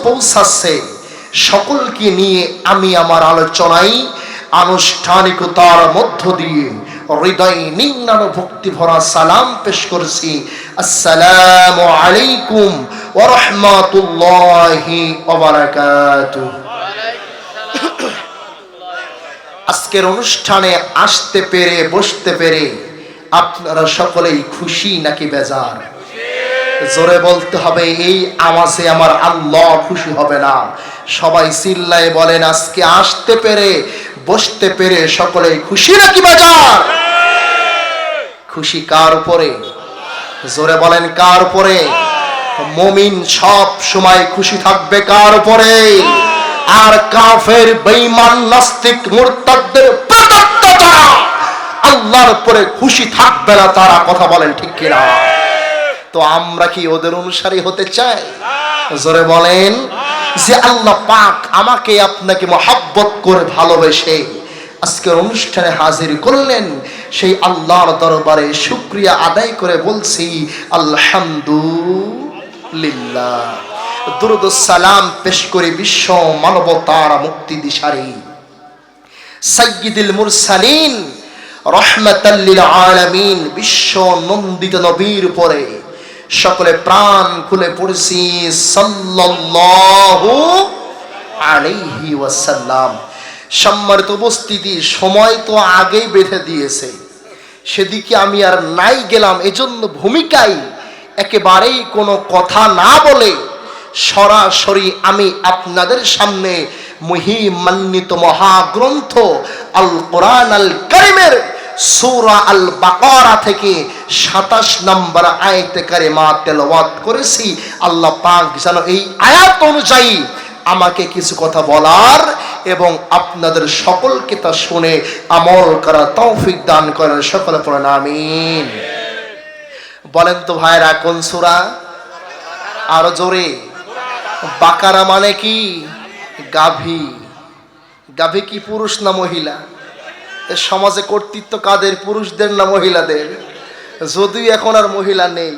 পৌঁছাচ্ছে, সকলকে নিয়ে আমি আমার আলোচনায় আনুষ্ঠানিকতার মধ্য দিয়ে হৃদয় নিংড়ানো ভক্তি ভরা সালাম পেশ করছি। আসসালামু আলাইকুম ওয়া রাহমাতুল্লাহি ওয়া বারাকাতুহু। আজকের অনুষ্ঠানে আসতে পেরে বসতে পেরে আপনারা সকলেই খুশি নাকি বেজার? জোরে বলতে হবে, এই আওয়াজে আমার আল্লাহ খুশি হবে না। সবাই চিল্লায় বলেন, আজকে আসতে পেরে বসতে পেরে সকলেই খুশি নাকি বেজার? খুশি কার উপরে? জোরে বলেন, কার উপরে? মুমিন সব সময় খুশি থাকবে কার উপরে? আর কাফের, বেঈমান, নাস্তিক, মুরতাদদের প্রেতাত্মা আল্লাহর উপরে খুশি থাকবে না তারা। কথা বলেন ঠিক কিনা? তো আমরা কি ওদের অনুসারী হতে চাই? জোরে বলেন, যে আল্লাহ পাক আমাকে আপনাকে মহব্বত করে ভালোবেসে আজকের অনুষ্ঠানে হাজির করলেন, সেই আল্লাহর দরবারে শুকরিয়া আদায় করে বলছি আলহামদুলিল্লাহ। দুরূদ ও সালাম পেশ করে বিশ্ব মানবতার মুক্তি দিশারি সাইয়্যিদুল মুরসালিন রাহমাতাল লিল আলামিন বিশ্ব নন্দিত নবীর উপরে সকলে প্রাণ খুলে পড়ছি সাল্লাল্লাহু আলাইহি ওয়াসাল্লাম। সম্মানিত উপস্থিতি, সময় তো আগেই বেঁধে দিয়েছে, সেদিকে আমি আর নাই গেলাম। এজন্য ভূমিকায় একেবারেই কোনো কথা না বলে সরাসরি আমি আপনাদের সামনে মহিমান্বিত মহাগ্রন্থ আল কোরআন আল কারীমের সূরা আল বাকারা থেকে ২৭ নম্বর আয়াতে কারিমা তেলাওয়াত করেছি। আল্লাহ পাক যেন এই আয়াত অনুযায়ী আমাকে কিছু কথা বলার এবং আপনাদের সকলকে তা শুনে আমল করার তৌফিক দান করেন। সকলে পড়েন আমিন। বলেন তো ভাইরা, কোন সূরা? আরো জোরে। বাকারা মানে কি? গাভী। গাভী কি পুরুষ না মহিলা? এ সমাজে কর্তৃত্ব কাদের, পুরুষদের না মহিলাদের? যদিও এখন আর মহিলা নেই,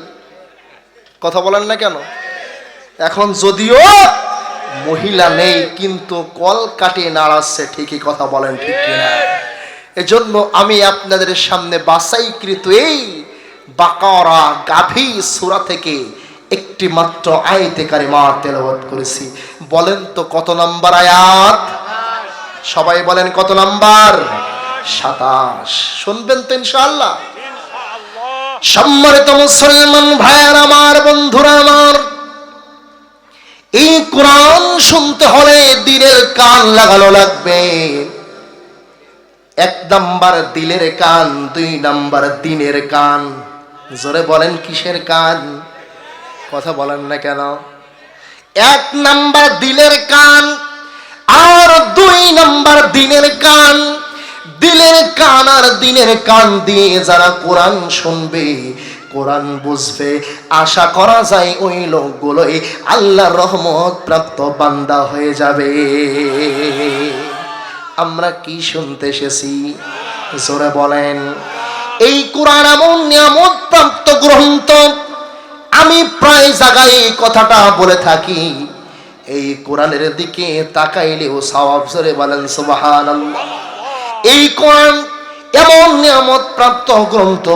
কথা বলেন না কেন? এখন যদিও মহিলা নেই, কিন্তু কল কাটিয়ে নাড়াচ্ছে, ঠিকই কথা বলেন ঠিক কিনা? এজন্য আমি আপনাদের সামনে বাছাইকৃত এই বাকারা গাভী সূরা থেকে একটি মাত্র আয়াতে কারিমা তেলাওয়াত করেছি। বলেন তো কত নাম্বার আয়াত? সবাই বলেন কত নাম্বার? ২৭। শুনবেন তো ইনশাআল্লাহ? সম্মানিত মুসলমান ভাইয়ের আমার, বন্ধুরা আমার, এই কোরআন শুনতে হলে দিলের কান লাগানো লাগবে। ১ নাম্বার দিলের কান, ২ নাম্বার দিনের কান। জোরে বলেন, কিসের কান? কথা বলেন না কেন? ১ নাম্বার দিলের কান আর ২ নাম্বার দিনের কান। দিলের কান আর দিনের কান দিয়ে যারা কোরআন শুনবে, কোরআন বুঝবে, আশা করা যায় ওই লোকগুলোই আল্লাহর রহমত প্রাপ্ত বান্দা হয়ে যাবে। আমরা কি শুনতে এসেছি? জোরে বলেন। এই কোরআন এমন নিয়ামত প্রাপ্ত গ্রন্থ, আমি প্রায় জায়গায় এই কথাটা বলে থাকি, এই কোরআনের দিকে তাকাইলেও সওয়াব। জোরে বলেন সুবহানাল্লাহ। এই কোরআন এমন নিয়ামত প্রাপ্ত গ্রন্থ,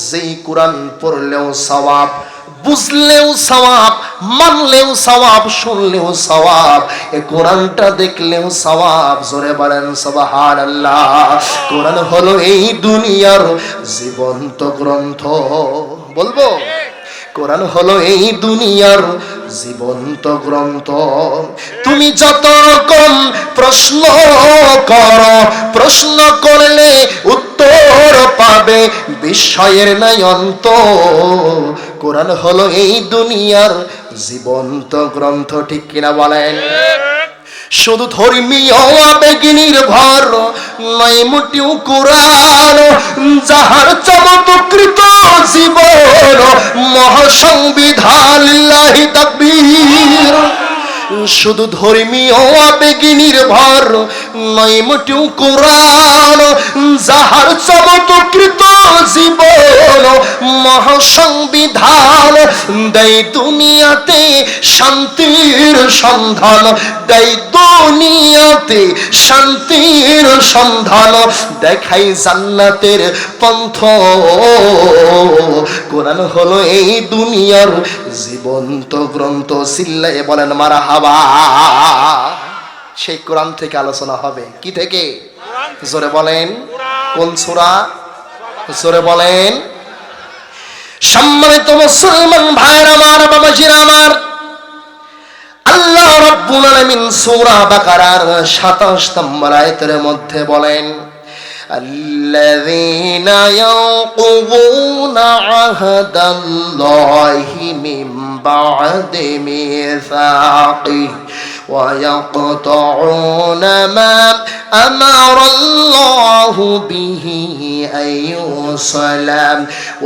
যেই কোরআন পড়লেও সওয়াব, বুঝলেও সওয়াব, মানলেও সওয়াব, শুনলেও সওয়াব, এই কোরআনটা দেখলেও সওয়াব। জোরে বলেন সুবহানাল্লাহ। কোরআন হলো এই দুনিয়ার জীবন্ত গ্রন্থ। বলবো, কোরআন হলো এই দুনিয়ার জীবন্ত গ্রন্থ। তুমি যত রকম প্রশ্ন করো, প্রশ্ন করলে উত্তর পাবে, বিস্ময়ের নাই অন্ত। কোরআন হলো এই দুনিয়ার জীবন্ত গ্রন্থ। ঠিক কিনা বলেন? শুধু ধর্মীয় আবেগ নির্ভর নয় মোটেও কোরআন, যাহার চমৎকৃত জীবন মহাসংবিধান। লিল্লাহি তাকবীর। শুধু ধর্মীয় আবেগ নির্ভর নয় মোটেও কোরআন, যাহার চমৎকৃত জীবন মহাসংবিধান, দেয় দুনিয়াতে শান্তির সন্ধান, দেয় দুনিয়াতে শান্তির সন্ধান, দেখাই জান্নাতের পন্থ। কোরআন হলো এই দুনিয়ার জীবন্ত গ্রন্থ। চিল্লায়ে বলেন মারহাবা। সেই কোরআন থেকে আলোচনা হবে। কি থেকে? জোরে বলেন কোন সূরা? জোরে বলেন। সম্মানিত মুসলমান ভাইরা আমার, বাবাজিরা আমার, আল্লাহ রাব্বুল আলামিন সূরা বাকারার 27 নম্বর আয়াতের মধ্যে বলেন, الذين ينقضون عهد الله من بعد ميثاقه ويقطعون ما أمر الله به أن يوصل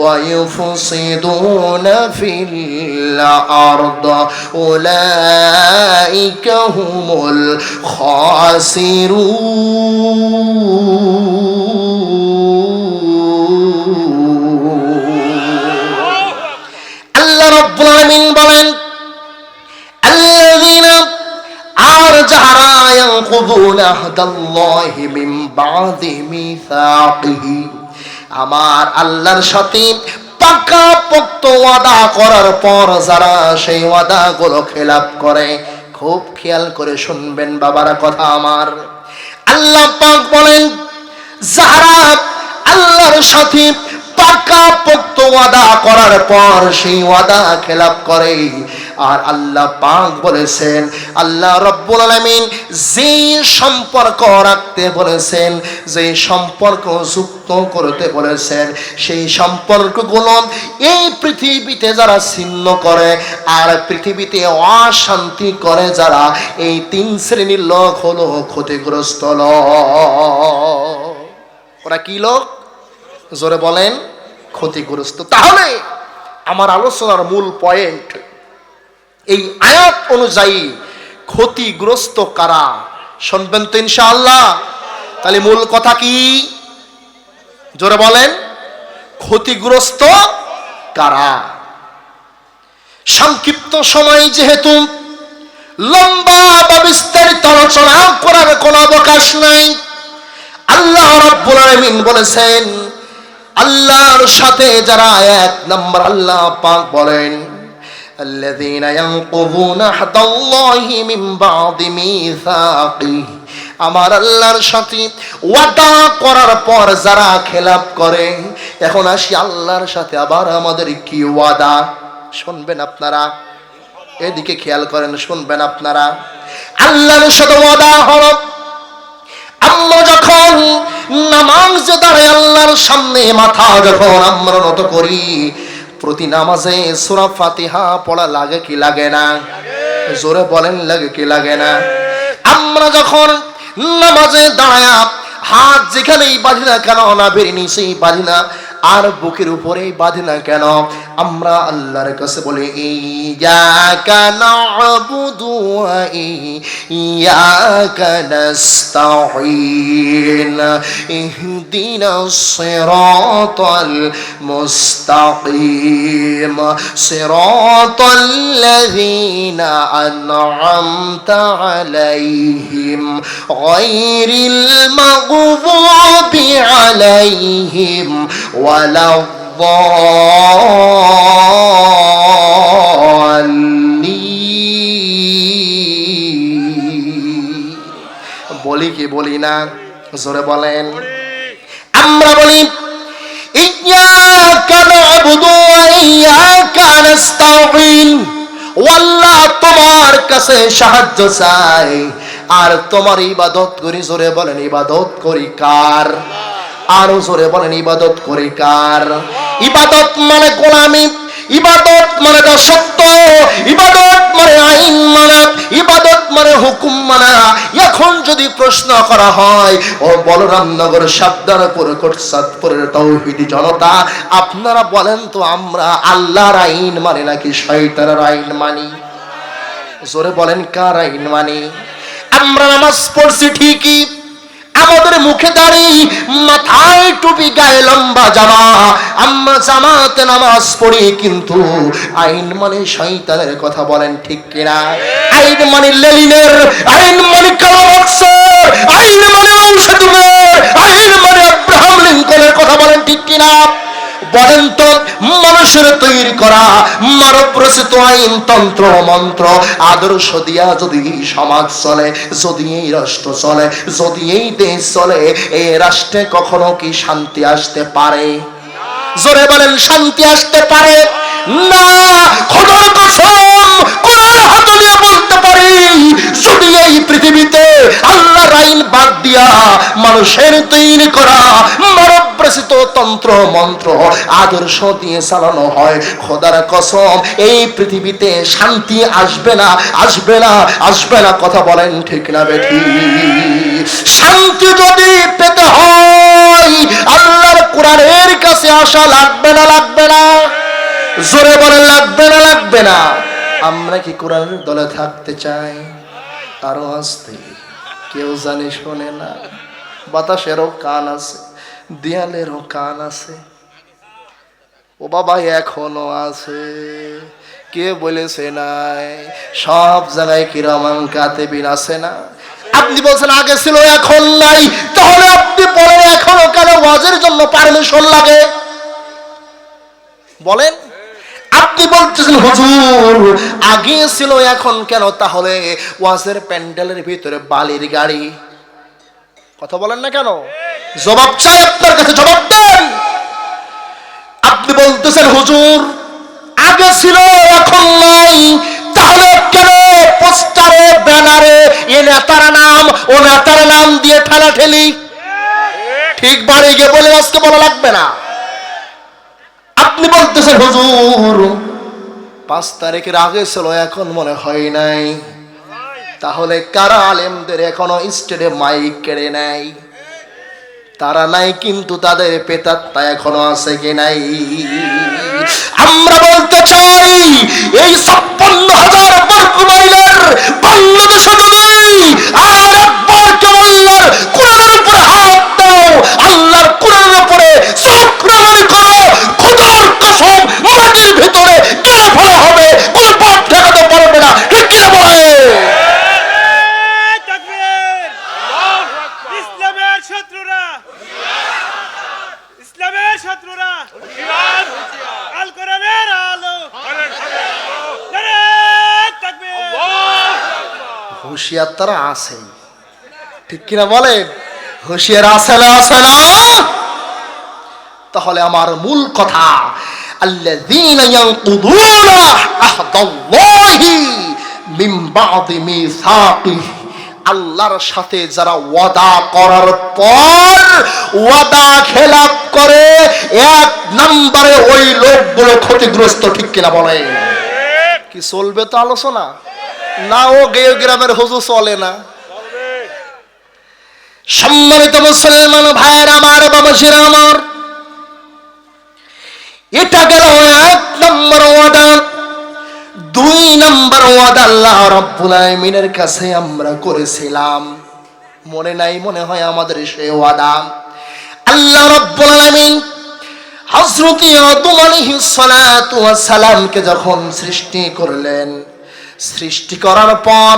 ويفسدون في الأرض أولئك هم الخاسرون। আল্লাহ রাব্বুল আলামিন বলেন, আল্লাযীনা, আর যারা ইয়ানকুযুনা আহদাল্লাহি মিন বাদি মিসাকিহি, আমার আল্লাহর সাথে পাকা পোক্ত ওয়াদা করার পর যারা সেই ওয়াদাগুলো খেলাপ করে। খুব খেয়াল করে শুনবেন বাবারা কথা আমার। আল্লাহ পাক বলেন, যারা আল্লাহর সাথে পাকা পোক্ত ওয়াদা করার পর সেই ওয়াদা খেলাপ করে। আর আল্লাহ পাক বলেছেন, আল্লাহ রাব্বুল আলামিন যে সম্পর্ক রাখতে বলেছেন, যে সম্পর্ক যুক্ত করতে বলেছেন, সেই সম্পর্কগুলো এই পৃথিবীতে যারা ছিন্ন করে আর পৃথিবীতে অশান্তি করে যারা, এই 3 শ্রেণীর লোক হলো ক্ষতিগ্রস্ত লোক। ওরা কি লোক? জোরে বলেন, ক্ষতিগ্রস্ত। তাহলে আমার আলোচনার মূল পয়েন্ট, এই আয়াত অনুযায়ী ক্ষতিগ্রস্ত কারা? শুনবেন তো ইনশাআল্লাহ। তাহলে মূল কথা কি? জোরে বলেন, ক্ষতিগ্রস্ত কারা? সংক্ষিপ্ত সময় যেহেতু, লম্বা বা বিস্তারিত আলোচনা করার কোনো অবকাশ নাই। আল্লাহ রাব্বুল আলামিন বলেছেন, আল্লাহর সাথে যারা 1 নম্বর আল্লাহ পাক বলেন, আল্লাযীনা ইয়ানকুযুনা আহদাল্লাহি মিন বাদি মিসাকিহি, আমার আল্লাহর সাথে ওয়াদা করার পর যারা খেলাপ করে। এখন আসি আল্লাহর সাথে আবার আমাদের কি ওয়াদা? শুনবেন আপনারা, এদিকে খেয়াল করেন, শুনবেন আপনারা। আল্লাহর সাথে ওয়াদা হলো, আমরা যখন নামাজে দাঁড়াই, আল্লাহর সামনে মাথা যখন আমরা নত করি, প্রতি নামাজে সূরা ফাতিহা পড়া লাগে কি লাগে না? জোরে বলেন, লাগে কি লাগে না? আমরা যখন নামাজে দাঁড়ায় হাত যেখানেই বাঁধি না কেন, নাভির নিচেই বাঁধি না আর বুকের উপরেই বাঁধি না কেন, আমরা আল্লাহর কাছে বলি, ইয়্যাকা না'বুদু ওয়া ইয়্যাকা নাস্তাঈন, ইহদিনাস সিরাতাল মুস্তাকিম, সিরাতাল্লাযীনা আন'আমতা আলাইহিম গায়রিল মাগযুবি আলাইহিম ওয়ালা বলি কি বলি না? জোরে বলেন। আমরা বলি, ইয়্যাকা না'বুদু ওয়া ইয়্যাকা নাস্তাঈন, ও আল্লাহ তোমার কাছে সাহায্য চাই আর তোমার ইবাদত করি। জোরে বলেন, ইবাদত করি কার? আরো জোরে বলেন, ইবাদত করি কার? ইবাদত মানে গোলামি, ইবাদত মানে দাসত্ব, ইবাদত মানে আইন মানা, ইবাদত মানে হুকুম মানা। এখন যদি প্রশ্ন করা হয়, ও বলরামনগর সাবদারপুর কোটসাদপুরের তাওহীদি জনতা, আপনারা বলেন তো, আমরা আল্লাহর আইন মানি নাকি শয়তানের আইন মানি? জোরে বলেন, কার আইন মানি? আমরা নামাজ পড়ছি ঠিকই, আমাদের মুখে দাড়ি, মাথায় টুপি, গায়ে লম্বা জামা, আমরা জামাতে নামাজ পড়ি, কিন্তু আইন মানে শয়তানের কথা বলেন ঠিক কিনা? আইন মানে লেনিনের, আইন মানে কার্ল মার্ক্সের, আইন মানে মাও সেতুংয়ের, আইন মানে আব্রাহাম লিঙ্কনের কথা বলেন ঠিক কিনা? বলেন তো, মানুষের তৈরি করা মানব রচিত আইন, তন্ত্র মন্ত্র, আদর্শ দিয়া যদি সমাজ চলে, যদি এই রাষ্ট্র চলে, যদি এই দেশ চলে, এই রাষ্ট্রে কখনো কি শান্তি আসতে পারে? জোরে বলেন, শান্তি আসতে পারে না। খোদার কসম, কোরআন হাতে নিয়ে বলতে পারি, যদি এই পৃথিবীতে আল্লাহর আইন বাদ দিয়া মানুষের তৈরি করা মানব রচিত তন্ত্র মন্ত্র আদর্শ দিয়ে চালানো হয়, খোদার কসম এই পৃথিবীতে শান্তি আসবে না, আসবে না, আসবে না। কথা বলেন ঠিক না বেঠি? শান্তি যদি পেতে হয় আল্লাহর কোরআনের কাছে আসা লাগবে না, লাগবে না? জোরে বলেন, লাগবে না, লাগবে না? আমরা কি কোরআনের দলে থাকতে চাই? আরো আসতে কেউ জানে শোনে না, বাতাসেরও কান আছে, দেয়ালেরও কান আছে, ও বাবা এখনো আছে। কে বলেছে নাই? সব জায়গায় কিরামান কাতিবিন আছে না? আপনি বলছেন আগে ছিল এখন নাই, তাহলে আপনি বলেন এখনো কেন ওয়াজের জন্য পারমিশন লাগে? বলেন। আপনি বলতেছেন হুজুর আগে ছিল এখন কেন, তাহলে ওয়াজের প্যান্ডেলের ভিতরে বালির গাড়ি, কথা বলেন না কেন? জবাব চাই আপনার কাছে, জবাব দেন। আপনি বলতেছেন হুজুর আগে ছিল এখন নাই, তাহলে কেন পোস্টারে ব্যানারে এ নেতার নাম ও নেতার নাম দিয়ে ঠেলাঠেলি? ঠিক বাড়ি গিয়ে বলে আজকে বলা লাগবে না। আপনি বলতেছেন হুজুর 5 তারিখের আগে ছিল এখন মনে হয় নাই, তাহলে কারা আলেমদের এখনো স্টেডে মাইক কেড়ে নেয়? তারা নাই, কিন্তু তাদের পেতাত্তা এখনো আছে কি নাই? আমরা বলতে চাই এই 56,000 বর্গ মাইলের বাংলাদেশে যদি আর একবার কেবল কোরআনের উপরে হাত দাও, আল্লাহর কোরআনের উপরে চক্রামারি করো, খোদার কসম মাটির ভিতরে কে ভালো হবে কোন পথ ঠেকাতে পারবে না। ঠিক কি বলে? হুঁশিয়ার তারা আছে, ঠিক কিনা বলেন? হুঁশিয়ার আছে না, আছে না? তাহলে আমার মূল কথা, আল্লাযীনা ইয়ানকুদুনা আহদাল্লাহি মিন বাদি মিসাকিহি, আল্লাহর সাথে যারা ওয়াদা করার পর ওয়াদা খেলাপ করে, 1 নম্বরে ওই লোকগুলো ক্ষতিগ্রস্ত। ঠিক কিনা বলেন? কি চলবে তো আলোচনা না? ও গেও গ্রামের হুজুর চলে না? সম্মানিত মুসলমান ভাইয়ের আমার, বাবাজিরা আমার, এটা গেল 1 নম্বর ওয়াদা। 2 নম্বর ওয়াদা আল্লাহ রাব্বুল আলামিনের কাছে আমরা করেছিলাম, মনে নাই? মনে হয় আমাদের সেই ওয়াদা। আল্লাহ রাব্বুল আলামিন হযরত আদম আলাইহিস সালাতু ওয়াস সালামকে যখন সৃষ্টি করলেন, সৃষ্টি করার পর